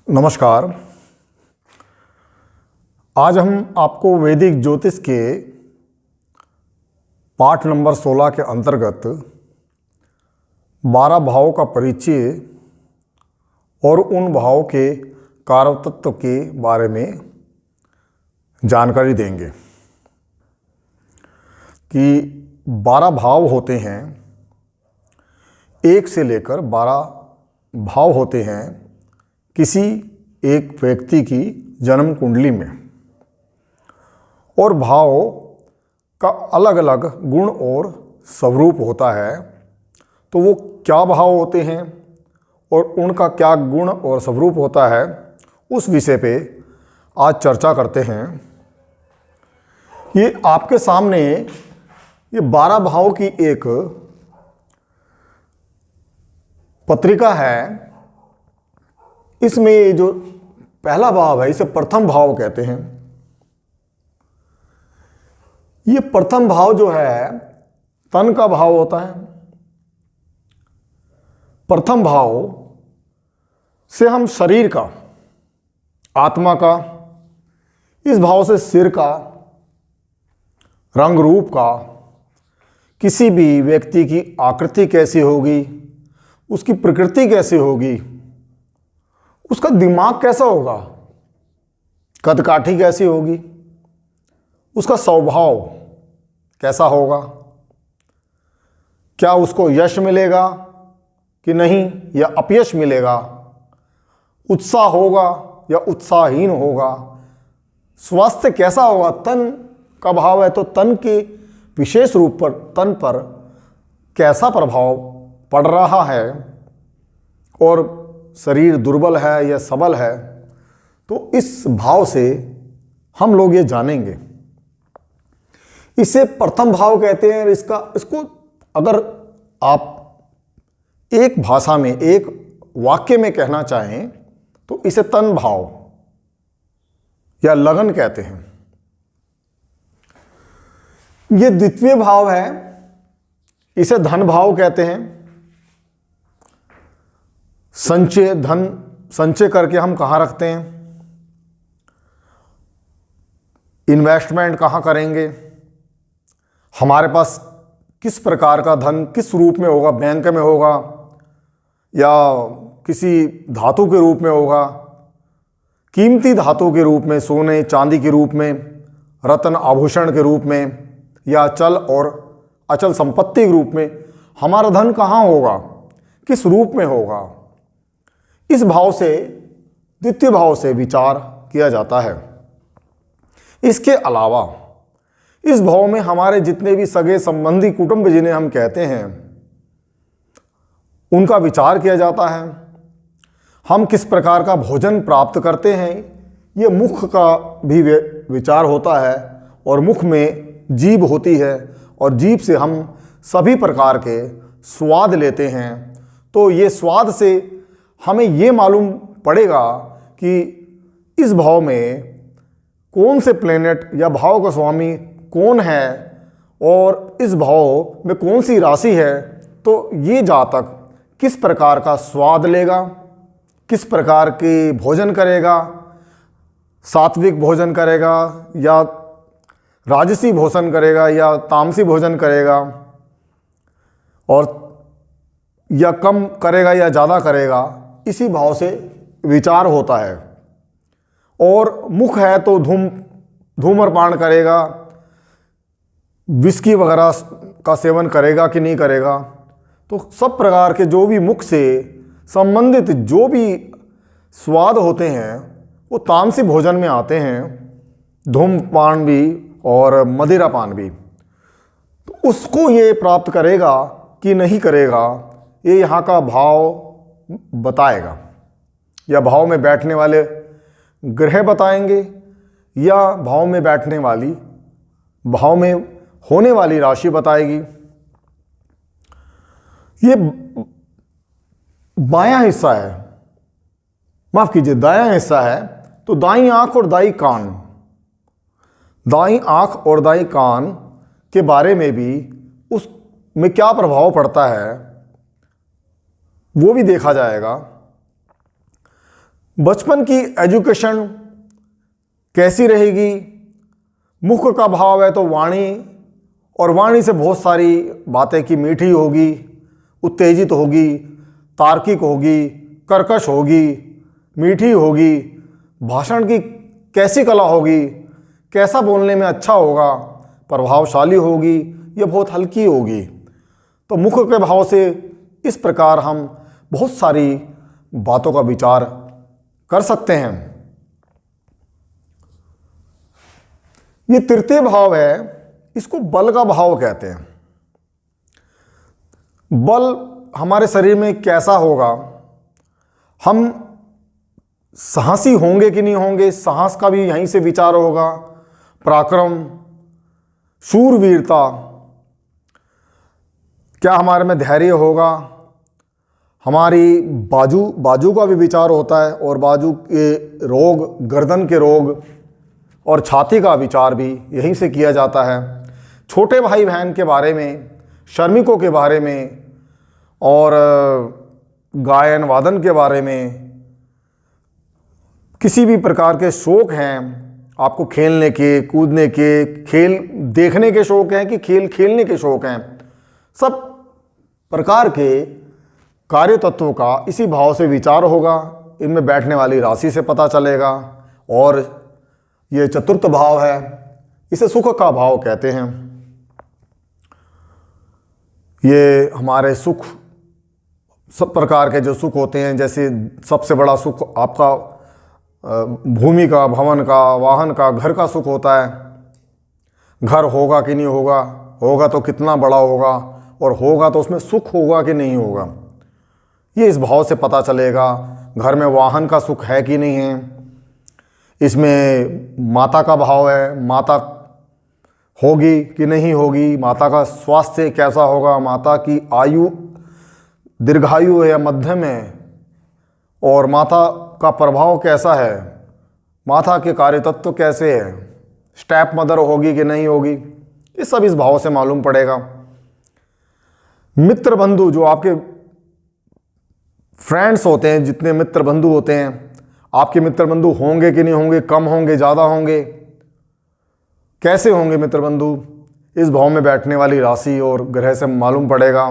नमस्कार। आज हम आपको वैदिक ज्योतिष के पाठ नंबर 16 के अंतर्गत 12 भावों का परिचय और उन भावों के कारकत्व के बारे में जानकारी देंगे कि 12 भाव होते हैं। 1 से लेकर 12 भाव होते हैं किसी एक व्यक्ति की जन्म कुंडली में, और भाव का अलग अलग गुण और स्वरूप होता है। तो वो क्या भाव होते हैं और उनका क्या गुण और स्वरूप होता है, उस विषय पे आज चर्चा करते हैं। ये आपके सामने ये 12 भाव की एक पत्रिका है। इसमें ये जो पहला भाव है इसे प्रथम भाव कहते हैं। ये प्रथम भाव जो है तन का भाव होता है। प्रथम भाव से हम शरीर का, आत्मा का, इस भाव से सिर का, रंग रूप का, किसी भी व्यक्ति की आकृति कैसी होगी, उसकी प्रकृति कैसी होगी, उसका दिमाग कैसा होगा, कदकाठी कैसी होगी, उसका स्वभाव कैसा होगा, क्या उसको यश मिलेगा कि नहीं या अपयश मिलेगा, उत्साह होगा या उत्साहहीन होगा, स्वास्थ्य कैसा होगा। तन का भाव है तो तन के विशेष रूप पर तन पर कैसा प्रभाव पड़ रहा है, और शरीर दुर्बल है या सबल है, तो इस भाव से हम लोग ये जानेंगे। इसे प्रथम भाव कहते हैं। इसको अगर आप एक भाषा में, एक वाक्य में कहना चाहें तो इसे तन भाव या लगन कहते हैं। ये द्वितीय भाव है, इसे धन भाव कहते हैं। संचय, धन संचय करके हम कहाँ रखते हैं, इन्वेस्टमेंट कहाँ करेंगे, हमारे पास किस प्रकार का धन किस रूप में होगा, बैंक में होगा या किसी धातु के रूप में होगा, कीमती धातु के रूप में, सोने चांदी के रूप में, रत्न आभूषण के रूप में, या चल और अचल संपत्ति के रूप में हमारा धन कहाँ होगा, किस रूप में होगा। इस भाव से, द्वितीय भाव से विचार किया जाता है। इसके अलावा इस भाव में हमारे जितने भी सगे संबंधी, कुटुंब जिन्हें हम कहते हैं, उनका विचार किया जाता है। हम किस प्रकार का भोजन प्राप्त करते हैं, ये मुख का भी विचार होता है, और मुख में जीभ होती है, और जीभ से हम सभी प्रकार के स्वाद लेते हैं। तो ये स्वाद से हमें ये मालूम पड़ेगा कि इस भाव में कौन से प्लेनेट या भाव का स्वामी कौन है, और इस भाव में कौन सी राशि है। तो ये जातक किस प्रकार का स्वाद लेगा, किस प्रकार के भोजन करेगा, सात्विक भोजन करेगा या राजसी भोजन करेगा या तामसी भोजन करेगा, और या कम करेगा या ज़्यादा करेगा, इसी भाव से विचार होता है। और मुख है तो धूम्रपान करेगा, विस्की वगैरह का सेवन करेगा कि नहीं करेगा। तो सब प्रकार के जो भी मुख से संबंधित जो भी स्वाद होते हैं वो तामसी भोजन में आते हैं, धूम्रपान भी और मदिरापान भी। तो उसको ये प्राप्त करेगा कि नहीं करेगा, ये यहाँ का भाव बताएगा, या भाव में बैठने वाले ग्रह बताएंगे, या भाव में बैठने वाली, भाव में होने वाली राशि बताएगी। ये बायां हिस्सा है, माफ कीजिए दायां हिस्सा है। तो दाईं आंख और दाईं कान, दाईं आंख और दाईं कान के बारे में भी उसमें क्या प्रभाव पड़ता है वो भी देखा जाएगा। बचपन की एजुकेशन कैसी रहेगी? मुख का भाव है तो वाणी, और वाणी से बहुत सारी बातें की मीठी होगी, उत्तेजित होगी, तार्किक होगी, कर्कश होगी, मीठी होगी। भाषण की कैसी कला होगी, कैसा बोलने में अच्छा होगा, प्रभावशाली होगी, ये बहुत हल्की होगी। तो मुख के भाव से इस प्रकार हम बहुत सारी बातों का विचार कर सकते हैं। ये तृतीय भाव है, इसको बल का भाव कहते हैं। बल हमारे शरीर में कैसा होगा, हम साहसी होंगे कि नहीं होंगे, साहस का भी यहीं से विचार होगा। पराक्रम, शूरवीरता, क्या हमारे में धैर्य होगा। हमारी बाजू का भी विचार होता है, और बाजू के रोग, गर्दन के रोग और छाती का विचार भी यहीं से किया जाता है। छोटे भाई बहन के बारे में, श्रमिकों के बारे में, और गायन वादन के बारे में, किसी भी प्रकार के शौक हैं आपको, खेलने के, कूदने के, खेल देखने के शौक हैं कि खेल खेलने के शौक हैं, सब प्रकार के कार्य तत्वों का इसी भाव से विचार होगा। इनमें बैठने वाली राशि से पता चलेगा। और ये चतुर्थ भाव है, इसे सुख का भाव कहते हैं। ये हमारे सुख, सब प्रकार के जो सुख होते हैं, जैसे सबसे बड़ा सुख आपका भूमि का, भवन का, वाहन का, घर का सुख होता है। घर होगा कि नहीं होगा, होगा तो कितना बड़ा होगा, और होगा तो उसमें सुख होगा कि नहीं होगा, ये इस भाव से पता चलेगा। घर में वाहन का सुख है कि नहीं है। इसमें माता का भाव है, माता होगी कि नहीं होगी, माता का स्वास्थ्य कैसा होगा, माता की आयु दीर्घायु है या मध्यम है, और माता का प्रभाव कैसा है, माता के कार्य तत्व कैसे है, स्टेप मदर होगी कि नहीं होगी, ये सब इस भाव से मालूम पड़ेगा। मित्र बंधु, जो आपके फ्रेंड्स होते हैं, जितने मित्र बंधु होते हैं, आपके मित्र बंधु होंगे कि नहीं होंगे, कम होंगे, ज़्यादा होंगे, कैसे होंगे मित्र बंधु, इस भाव में बैठने वाली राशि और ग्रह से मालूम पड़ेगा।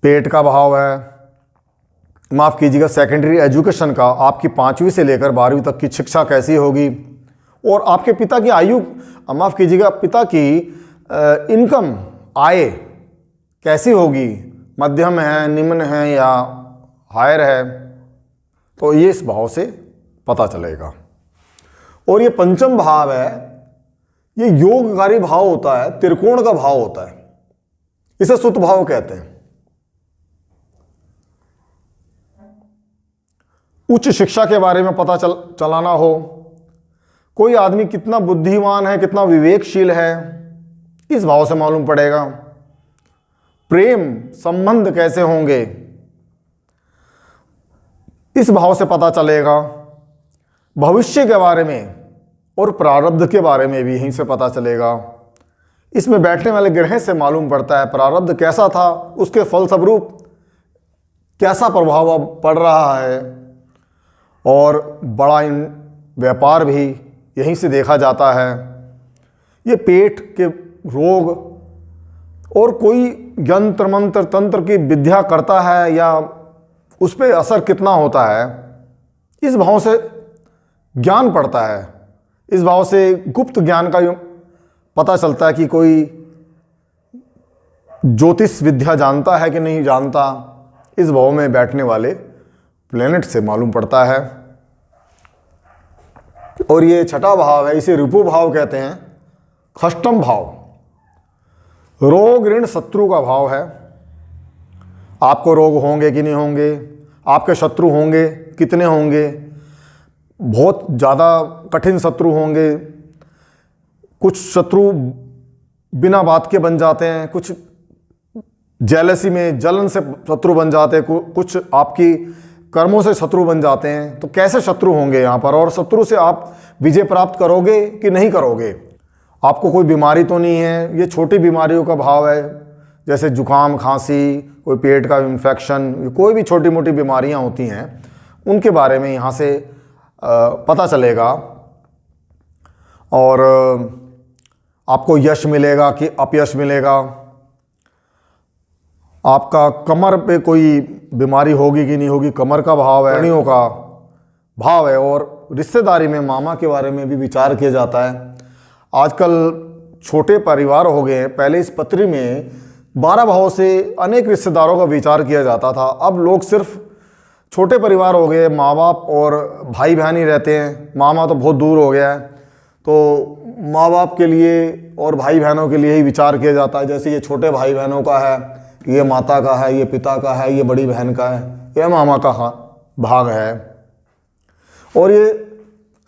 पेट का भाव है, माफ़ कीजिएगा, सेकेंडरी एजुकेशन का, आपकी 5वीं से लेकर 12वीं तक की शिक्षा कैसी होगी, और आपके पिता की आयु, माफ़ कीजिएगा, पिता की इनकम, आय कैसी होगी, मध्यम है, निम्न है या हायर है, तो ये इस भाव से पता चलेगा। और ये पंचम भाव है, ये योगकारी भाव होता है, त्रिकोण का भाव होता है, इसे सुत भाव कहते हैं। उच्च शिक्षा के बारे में पता चलाना हो, कोई आदमी कितना बुद्धिमान है, कितना विवेकशील है, इस भाव से मालूम पड़ेगा। प्रेम संबंध कैसे होंगे, इस भाव से पता चलेगा। भविष्य के बारे में और प्रारब्ध के बारे में भी यहीं से पता चलेगा। इसमें बैठने वाले ग्रह से मालूम पड़ता है प्रारब्ध कैसा था, उसके फलस्वरूप कैसा प्रभाव अब पड़ रहा है, और बड़ा व्यापार भी यहीं से देखा जाता है। ये पेट के रोग, और कोई यंत्र मंत्र तंत्र की विद्या करता है या उस पर असर कितना होता है, इस भाव से ज्ञान पड़ता है। इस भाव से गुप्त ज्ञान का पता चलता है कि कोई ज्योतिष विद्या जानता है कि नहीं जानता, इस भाव में बैठने वाले प्लेनेट से मालूम पड़ता है। और ये छठा भाव है, इसे रिपु भाव कहते हैं, षष्ठम भाव। रोग ऋण शत्रु का भाव है। आपको रोग होंगे कि नहीं होंगे, आपके शत्रु होंगे, कितने होंगे, बहुत ज़्यादा कठिन शत्रु होंगे, कुछ शत्रु बिना बात के बन जाते हैं, कुछ जेलसी में जलन से शत्रु बन जाते हैं, कुछ आपकी कर्मों से शत्रु बन जाते हैं। तो कैसे शत्रु होंगे यहाँ पर, और शत्रु से आप विजय प्राप्त करोगे कि नहीं करोगे। आपको कोई बीमारी तो नहीं है, ये छोटी बीमारियों का भाव है, जैसे जुकाम, खांसी, कोई पेट का इन्फेक्शन, कोई भी छोटी मोटी बीमारियां होती हैं उनके बारे में यहाँ से पता चलेगा। और आपको यश मिलेगा कि अपयश मिलेगा। आपका कमर पे कोई बीमारी होगी कि नहीं होगी, कमर का भाव है, कड़ियों का भाव है। और रिश्तेदारी में मामा के बारे में भी विचार किया जाता है। आजकल छोटे परिवार हो गए हैं, पहले इस पत्री में 12 भावों से अनेक रिश्तेदारों का विचार किया जाता था। अब लोग सिर्फ छोटे परिवार हो गए, माँ बाप और भाई बहन ही रहते हैं। मामा तो बहुत दूर हो गया है, तो माँ बाप के लिए और भाई बहनों के लिए ही विचार किया जाता है। जैसे ये छोटे भाई बहनों का है, ये माता का है, ये पिता का है, ये बड़ी बहन का है, ये मामा का भाग है। और ये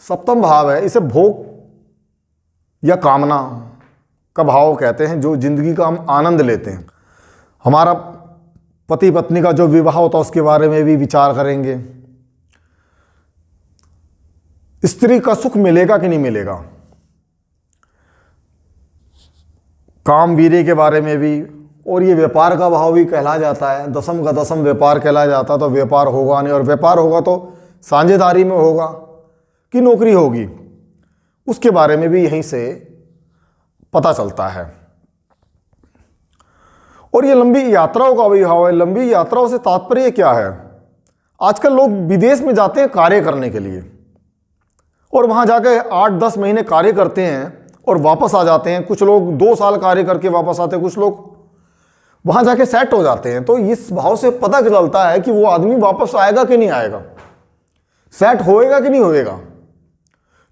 सप्तम भाव है, इसे भोग या कामना का भाव कहते हैं, जो जिंदगी का हम आनंद लेते हैं। हमारा पति पत्नी का जो विवाह होता है उसके बारे में भी विचार करेंगे। स्त्री का सुख मिलेगा कि नहीं मिलेगा, काम वीर्य के बारे में भी। और ये व्यापार का भाव भी कहला जाता है, दसम का दसम व्यापार कहला जाता है। तो व्यापार होगा नहीं, और व्यापार होगा तो साझेदारी में होगा कि नौकरी होगी, उसके बारे में भी यहीं से पता चलता है। और ये लंबी यात्राओं का भी भाव है। लंबी यात्राओं से तात्पर्य क्या है? आजकल लोग विदेश में जाते हैं कार्य करने के लिए, और वहाँ जाकर 8-10 महीने कार्य करते हैं और वापस आ जाते हैं। कुछ लोग 2 साल कार्य करके वापस आते हैं, कुछ लोग वहाँ जाके सेट हो जाते हैं। तो इस भाव से पता चलता है कि वो आदमी वापस आएगा कि नहीं आएगा, सेट होएगा कि नहीं होएगा।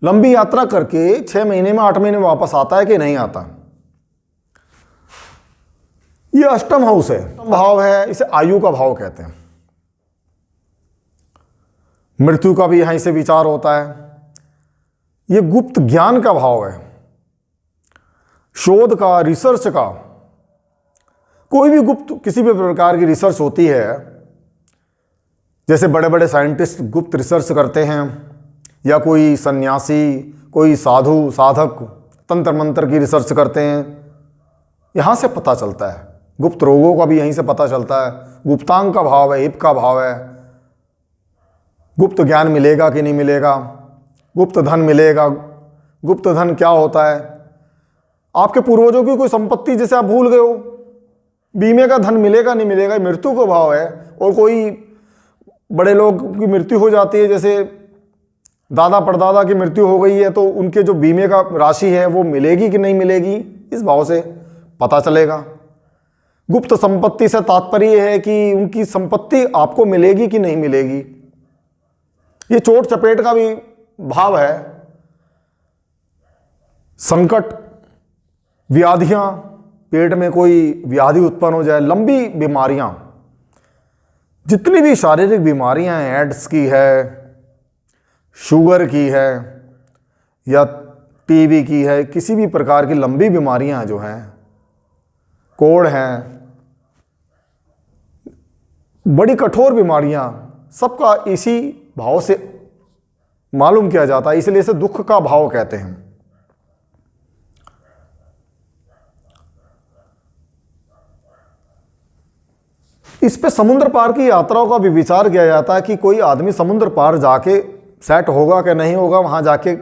लंबी यात्रा करके 6 महीने में 8 महीने में वापस आता है कि नहीं आता। ये अष्टम हाउस है, भाव है, इसे आयु का भाव कहते हैं। मृत्यु का भी यहीं से विचार होता है। ये गुप्त ज्ञान का भाव है, शोध का, रिसर्च का। कोई भी गुप्त किसी भी प्रकार की रिसर्च होती है, जैसे बड़े बड़े साइंटिस्ट गुप्त रिसर्च करते हैं, या कोई सन्यासी, कोई साधु साधक तंत्र मंत्र की रिसर्च करते हैं, यहाँ से पता चलता है। गुप्त रोगों का भी यहीं से पता चलता है। गुप्तांग का भाव है, हिप का भाव है। गुप्त ज्ञान मिलेगा कि नहीं मिलेगा, गुप्त धन मिलेगा। गुप्त धन क्या होता है? आपके पूर्वजों की कोई संपत्ति जैसे आप भूल गए हो, बीमे का धन मिलेगा नहीं मिलेगा, मृत्यु का भाव है। और कोई बड़े लोग की मृत्यु हो जाती है, जैसे दादा परदादा की मृत्यु हो गई है, तो उनके जो बीमे का राशि है वो मिलेगी कि नहीं मिलेगी, इस भाव से पता चलेगा। गुप्त संपत्ति से तात्पर्य है कि उनकी संपत्ति आपको मिलेगी कि नहीं मिलेगी। ये चोट चपेट का भी भाव है, संकट, व्याधियां, पेट में कोई व्याधि उत्पन्न हो जाए, लंबी बीमारियां, जितनी भी शारीरिक बीमारियां हैं, एड्स की है, शुगर की है, या टीबी की है, किसी भी प्रकार की लंबी बीमारियां जो हैं, कोढ़ हैं, बड़ी कठोर बीमारियां, सबका इसी भाव से मालूम किया जाता है। इसलिए इसे दुख का भाव कहते हैं। इस पे समुद्र पार की यात्राओं का भी विचार किया जाता है कि कोई आदमी समुद्र पार जाके सेट होगा कि नहीं होगा, वहां जाके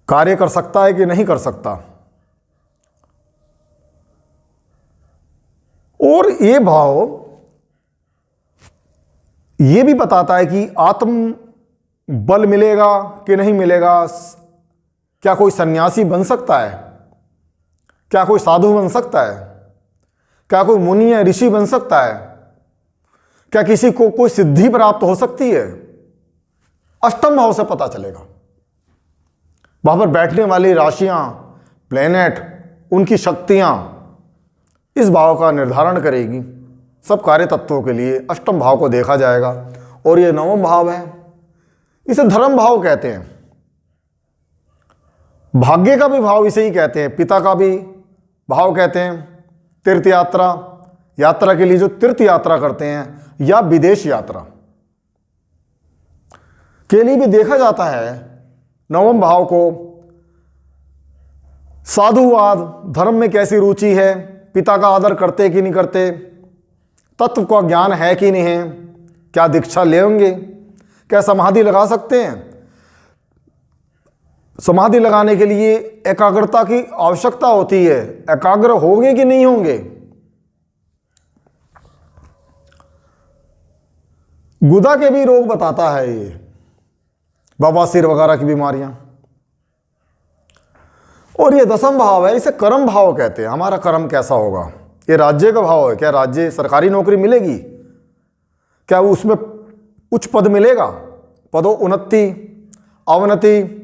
कार्य कर सकता है कि नहीं कर सकता। और ये भाव ये भी बताता है कि आत्म बल मिलेगा कि नहीं मिलेगा। क्या कोई सन्यासी बन सकता है? क्या कोई साधु बन सकता है? क्या कोई मुनि या ऋषि बन सकता है? क्या किसी को कोई सिद्धि प्राप्त हो सकती है? अष्टम भाव से पता चलेगा। वहां पर बैठने वाली राशियां, प्लेनेट, उनकी शक्तियां इस भाव का निर्धारण करेगी। सब कार्य तत्वों के लिए अष्टम भाव को देखा जाएगा। और ये नवम भाव है, इसे धर्म भाव कहते हैं। भाग्य का भी भाव इसे ही कहते हैं, पिता का भी भाव कहते हैं। तीर्थ यात्रा, यात्रा के लिए जो तीर्थ यात्रा करते हैं, या विदेश यात्रा के लिए भी देखा जाता है नवम भाव को। साधुवाद, धर्म में कैसी रुचि है, पिता का आदर करते कि नहीं करते, तत्व का ज्ञान है कि नहीं है, क्या दीक्षा लेंगे, क्या समाधि लगा सकते हैं। समाधि लगाने के लिए एकाग्रता की आवश्यकता होती है, एकाग्र होंगे कि नहीं होंगे। गुदा के भी रोग बताता है ये, बवासीर वगैरह की बीमारियां। और ये दसम भाव है, इसे कर्म भाव कहते हैं। हमारा कर्म कैसा होगा, ये राज्य का भाव है। क्या राज्य सरकारी नौकरी मिलेगी, क्या उसमें उच्च पद मिलेगा, पदोन्नति, अवनति,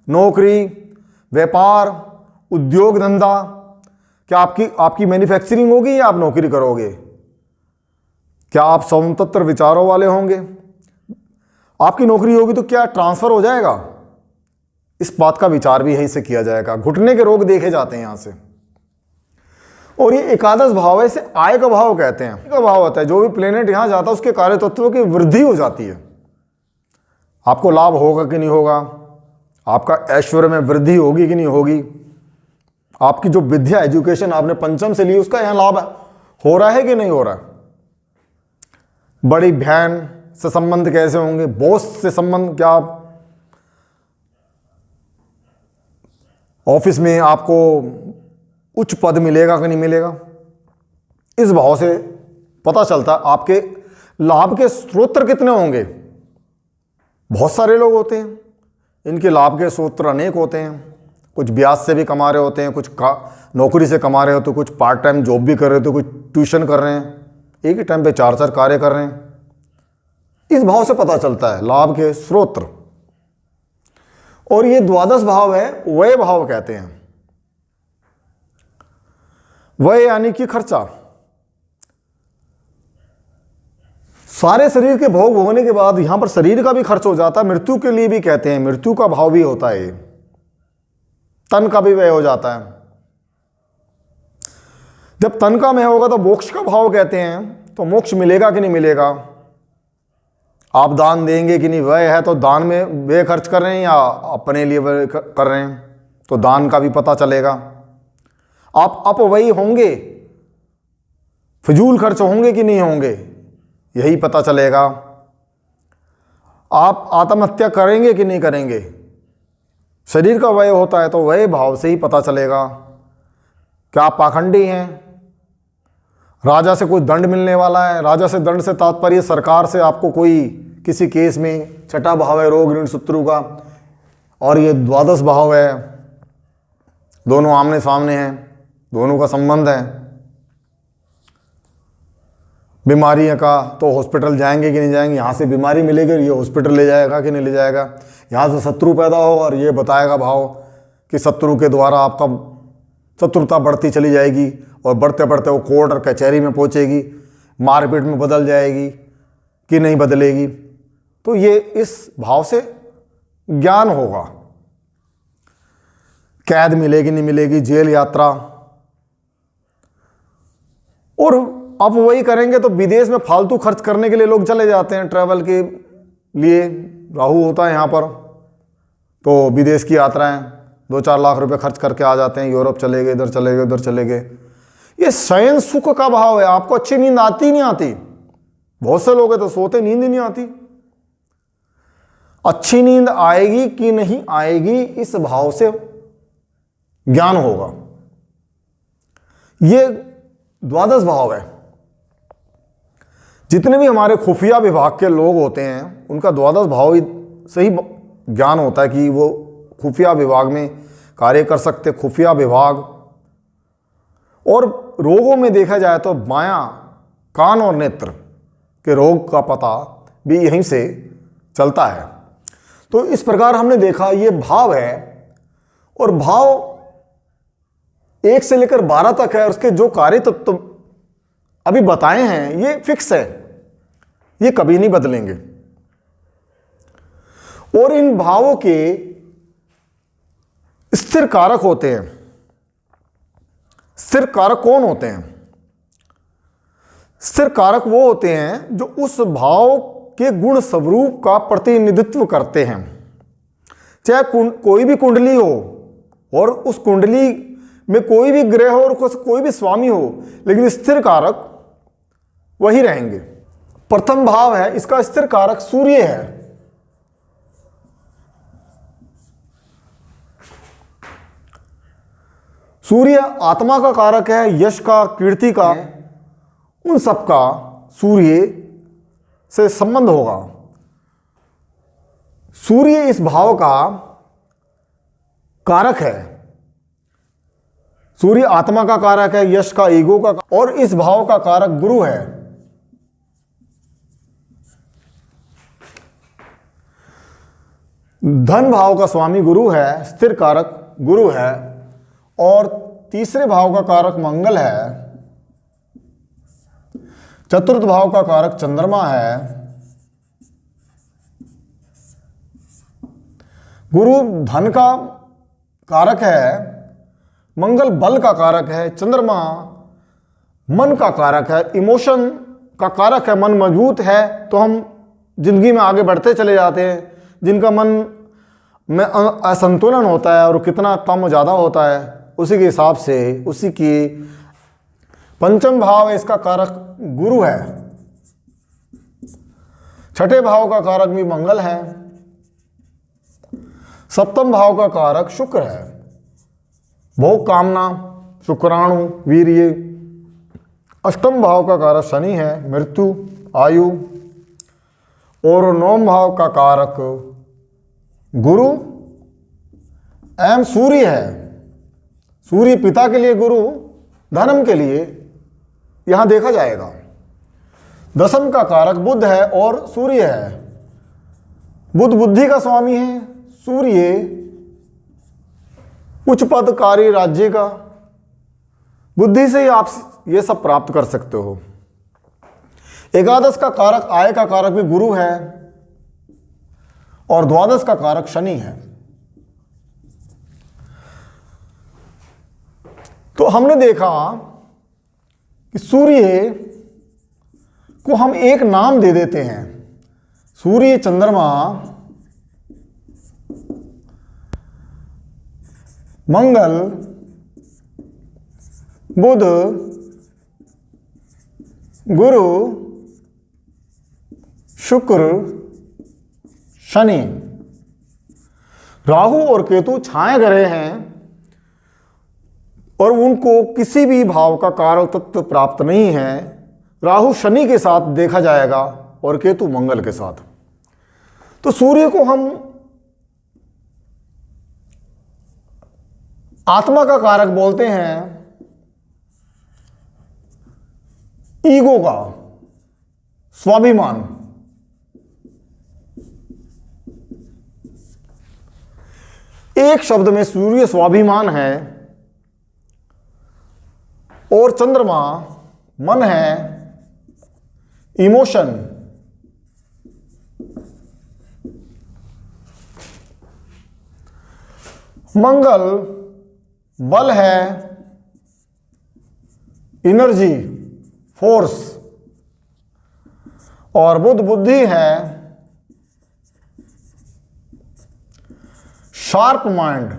नौकरी, व्यापार, उद्योग धंधा, क्या आपकी मैन्युफैक्चरिंग होगी या आप नौकरी करोगे, क्या आप स्वतंत्र विचारों वाले होंगे, आपकी नौकरी होगी तो क्या ट्रांसफर हो जाएगा, इस बात का विचार भी यहीं से किया जाएगा। घुटने के रोग देखे जाते हैं यहां से। और ये एकादश भाव है, इसे आय का भाव कहते हैं। आय का भाव होता है जो भी प्लेनेट यहां जाता है उसके कार्य तत्वों की वृद्धि हो जाती है। आपको लाभ होगा कि नहीं होगा, आपका ऐश्वर्य में वृद्धि होगी कि नहीं होगी, आपकी जो विद्या एजुकेशन आपने पंचम से ली उसका यहां लाभ हो रहा है कि नहीं हो रहा है। बड़ी बहन से संबंध कैसे होंगे, बॉस से संबंध, क्या ऑफिस में आपको उच्च पद मिलेगा कि नहीं मिलेगा। इस भाव से पता चलता है आपके लाभ के स्रोत कितने होंगे। बहुत सारे लोग होते हैं, इनके लाभ के स्रोत अनेक होते हैं। कुछ ब्याज से भी कमा रहे होते हैं, कुछ नौकरी से कमा रहे होते हैं, कुछ पार्ट टाइम जॉब भी कर रहे होते हैं, कुछ ट्यूशन कर रहे हैं, एक ही टाइम पे 4-4 कार्य कर रहे हैं। इस भाव से पता चलता है लाभ के स्रोत। और ये द्वादश भाव है, व्यय भाव कहते हैं। व्यय यानी कि खर्चा। सारे शरीर के भोग होने के बाद यहां पर शरीर का भी खर्च हो जाता है। मृत्यु के लिए भी कहते हैं, मृत्यु का भाव भी होता है, तन का भी व्यय हो जाता है। जब तन का व्यय होगा तो मोक्ष का भाव कहते हैं। तो मोक्ष मिलेगा कि नहीं मिलेगा, आप दान देंगे कि नहीं, व्यय है तो दान में व्यय खर्च कर रहे हैं या अपने लिए व्यय कर रहे हैं, तो दान का भी पता चलेगा। आप अपव्ययी होंगे, फिजूल खर्च होंगे कि नहीं होंगे, यही पता चलेगा। आप आत्महत्या करेंगे कि नहीं करेंगे, शरीर का व्यय होता है तो व्यय भाव से ही पता चलेगा। क्या आप पाखंडी हैं, राजा से कोई दंड मिलने वाला है, राजा से दंड से तात्पर्य सरकार से आपको कोई किसी केस में, छठा भाव है रोग ऋण शत्रु का, और ये द्वादश भाव है, दोनों आमने सामने हैं, दोनों का संबंध है। बीमारियों का तो हॉस्पिटल जाएंगे कि नहीं जाएंगे, यहाँ से बीमारी मिलेगी ये हॉस्पिटल ले जाएगा कि नहीं ले जाएगा। यहाँ से शत्रु पैदा हो और ये बताएगा भाव कि शत्रु के द्वारा आपका शत्रुता बढ़ती चली जाएगी और बढ़ते बढ़ते वो कोर्ट और कचहरी में पहुँचेगी, मारपीट में बदल जाएगी कि नहीं बदलेगी। तो ये इस भाव से ज्ञान होगा। कैद मिलेगी नहीं मिलेगी, जेल यात्रा। और अब वही करेंगे तो विदेश में फालतू खर्च करने के लिए लोग चले जाते हैं, ट्रैवल के लिए राहु होता है यहाँ पर, तो विदेश की यात्राएं 2-4 लाख रुपए खर्च करके आ जाते हैं, यूरोप चले गए, इधर चले गए, उधर चले गए। ये शयन सुख का भाव है। आपको अच्छी नींद आती नहीं आती, बहुत से लोग हैं तो सोते नींद ही नहीं आती। अच्छी नींद आएगी कि नहीं आएगी, इस भाव से ज्ञान होगा। ये द्वादश भाव है। जितने भी हमारे खुफिया विभाग के लोग होते हैं उनका द्वादश भाव से ही ज्ञान होता है कि वो खुफिया विभाग में कार्य कर सकते, खुफिया विभाग। और रोगों में देखा जाए तो माया, कान और नेत्र के रोग का पता भी यहीं से चलता है। तो इस प्रकार हमने देखा ये भाव है, और भाव 1 से लेकर 12 तक है, और उसके जो कार्य तत्व अभी बताए हैं ये फिक्स है, ये कभी नहीं बदलेंगे। और इन भावों के स्थिर कारक होते हैं। स्थिर कारक कौन होते हैं? स्थिर कारक वो होते हैं जो उस भाव के गुण स्वरूप का प्रतिनिधित्व करते हैं। चाहे कोई भी कुंडली हो और उस कुंडली में कोई भी ग्रह हो और कोई भी स्वामी हो, लेकिन स्थिर कारक वही रहेंगे। प्रथम भाव है, इसका स्थिर कारक सूर्य है। सूर्य आत्मा का कारक है, यश का, कीर्ति का, उन सब का सूर्य से संबंध होगा। सूर्य इस भाव का कारक है। सूर्य आत्मा का कारक है, यश का, ईगो का, और इस भाव का कारक गुरु है। धन भाव का स्वामी गुरु है, स्थिर कारक गुरु है, और तीसरे भाव का कारक मंगल है। चतुर्थ भाव का कारक चंद्रमा है। गुरु धन का कारक है, मंगल बल का कारक है, चंद्रमा मन का कारक है, इमोशन का कारक है। मन मजबूत है तो हम जिंदगी में आगे बढ़ते चले जाते हैं। जिनका मन में असंतुलन होता है और कितना कम ज़्यादा होता है, उसी के हिसाब से उसी की पंचम भाव है, इसका कारक गुरु है। छठे भाव का कारक भी मंगल है। सप्तम भाव का कारक शुक्र है। भोग, कामना, शुक्राणु, वीर्य। अष्टम भाव का कारक शनि है, मृत्यु, आयु। और नवम भाव का कारक गुरु एवं सूर्य है। सूर्य पिता के लिए गुरु, धर्म के लिए यहां देखा जाएगा। दसम का कारक बुध है और सूर्य है। बुध बुद्धि का स्वामी है, सूर्य उच्च पद, कार्य, राज्य का। बुद्धि से ही आप ये सब प्राप्त कर सकते हो। एकादश का कारक, आय का कारक भी गुरु है, और द्वादश का कारक शनि है। तो हमने देखा कि सूर्य को हम एक नाम दे देते हैं। सूर्य, चंद्रमा, मंगल, बुध, गुरु, शुक्र, शनि। राहु और केतु छाए ग्रह हैं और उनको किसी भी भाव का कारक तत्व प्राप्त नहीं है। राहु शनि के साथ देखा जाएगा और केतु मंगल के साथ। तो सूर्य को हम आत्मा का कारक बोलते हैं, ईगो का, स्वाभिमान। एक शब्द में सूर्य स्वाभिमान है और चंद्रमा मन है, इमोशन। मंगल बल है, एनर्जी, फोर्स। और बुध बुद्धि है, शार्प माइंड।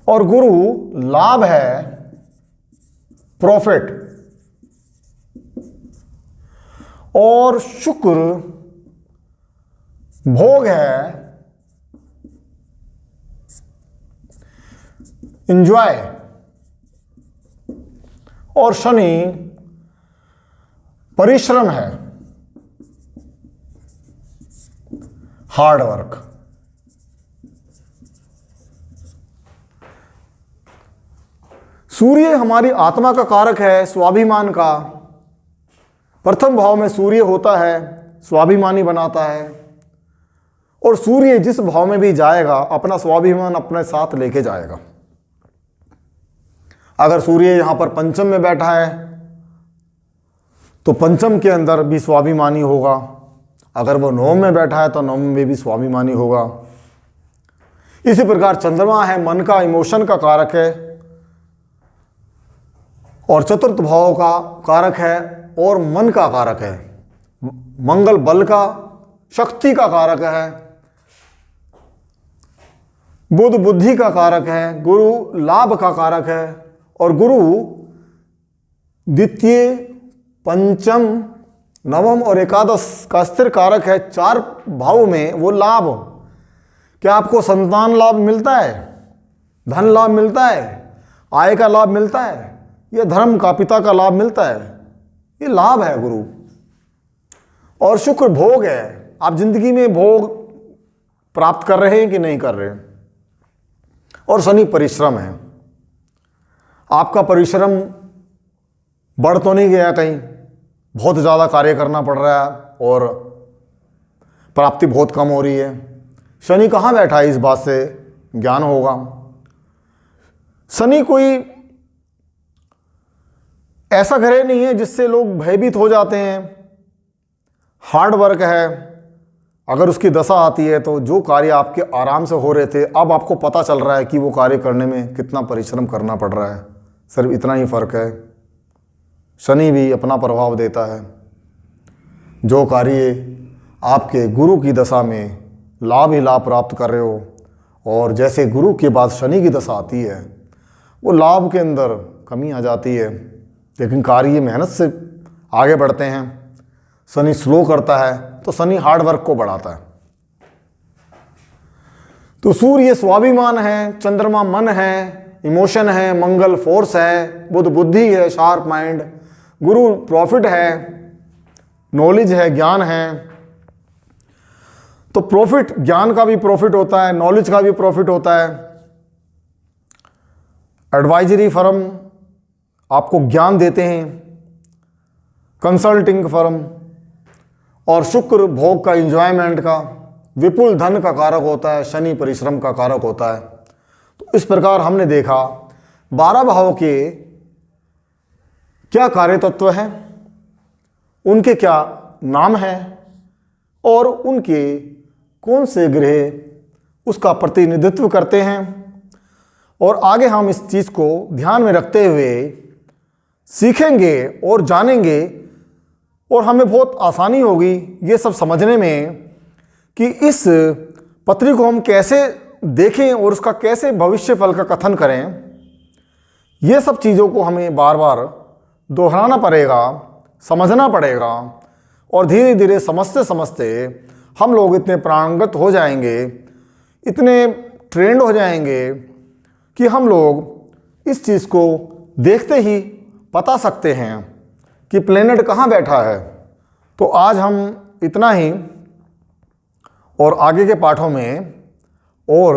और गुरु लाभ है, प्रॉफिट। और शुक्र भोग है, एंजॉय। और शनि परिश्रम है, हार्ड वर्क। सूर्य हमारी आत्मा का कारक है, स्वाभिमान का। प्रथम भाव में सूर्य होता है, स्वाभिमानी बनाता है। और सूर्य जिस भाव में भी जाएगा अपना स्वाभिमान अपने साथ लेके जाएगा। अगर सूर्य यहां पर पंचम में बैठा है तो पंचम के अंदर भी स्वाभिमानी होगा। अगर वो नवम में बैठा है तो नवम में भी स्वाभिमानी होगा। इसी प्रकार चंद्रमा है, मन का, इमोशन का कारक है और चतुर्थ भाव का कारक है और मन का कारक है। मंगल बल का, शक्ति का कारक है बुध बुद्धि का कारक है, गुरु लाभ का कारक है, और गुरु द्वितीय, पंचम, नवम और एकादश का स्थिर कारक है। 4 भाव में वो लाभ। क्या आपको संतान लाभ मिलता है, धन लाभ मिलता है, आय का लाभ मिलता है, या धर्म का पिता का लाभ मिलता है? ये लाभ है गुरु। और शुक्र भोग है। आप जिंदगी में भोग प्राप्त कर रहे हैं कि नहीं कर रहे हैं। और शनि परिश्रम है। आपका परिश्रम बढ़ तो नहीं गया कहीं, बहुत ज़्यादा कार्य करना पड़ रहा है और प्राप्ति बहुत कम हो रही है। शनि कहाँ बैठा है, इस बात से ज्ञान होगा। शनि कोई ऐसा ग्रह नहीं है जिससे लोग भयभीत हो जाते हैं। हार्ड वर्क है। अगर उसकी दशा आती है तो जो कार्य आपके आराम से हो रहे थे, अब आपको पता चल रहा है कि वो कार्य करने में कितना परिश्रम करना पड़ रहा है। सिर्फ इतना ही फर्क है। शनि भी अपना प्रभाव देता है। जो कार्य आपके गुरु की दशा में लाभ ही लाभ प्राप्त कर रहे हो, और जैसे गुरु के बाद शनि की दशा आती है, वो लाभ के अंदर कमी आ जाती है, लेकिन कार्य मेहनत से आगे बढ़ते हैं। शनि स्लो करता है तो शनि हार्ड वर्क को बढ़ाता है। तो सूर्य स्वाभिमान है, चंद्रमा मन है, इमोशन है, मंगल फोर्स है, बुध बुद्धि है, शार्प माइंड, गुरु प्रॉफिट है, नॉलेज है, ज्ञान है। तो प्रॉफिट, ज्ञान का भी प्रॉफिट होता है, नॉलेज का भी प्रॉफिट होता है। एडवाइजरी फर्म आपको ज्ञान देते हैं, कंसल्टिंग फर्म। और शुक्र भोग का, एंजॉयमेंट का, विपुल धन का कारक होता है, शनि परिश्रम का कारक होता है। तो इस प्रकार हमने देखा 12 भाव के क्या कार्य तत्व हैं, उनके क्या नाम हैं, और उनके कौन से ग्रह उसका प्रतिनिधित्व करते हैं। और आगे हम इस चीज़ को ध्यान में रखते हुए सीखेंगे और जानेंगे, और हमें बहुत आसानी होगी ये सब समझने में कि इस पत्री को हम कैसे देखें और उसका कैसे भविष्य फल का कथन करें। ये सब चीज़ों को हमें बार बार दोहराना पड़ेगा, समझना पड़ेगा, और धीरे धीरे समझते समझते हम लोग इतने प्राणगत हो जाएंगे, इतने ट्रेंड हो जाएंगे कि हम लोग इस चीज़ को देखते ही बता सकते हैं कि प्लेनेट कहाँ बैठा है। तो आज हम इतना ही, और आगे के पाठों में और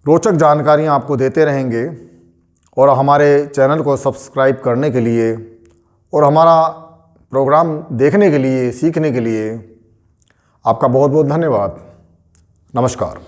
रोचक जानकारियाँ आपको देते रहेंगे। और हमारे चैनल को सब्सक्राइब करने के लिए और हमारा प्रोग्राम देखने के लिए, सीखने के लिए आपका बहुत बहुत धन्यवाद। नमस्कार।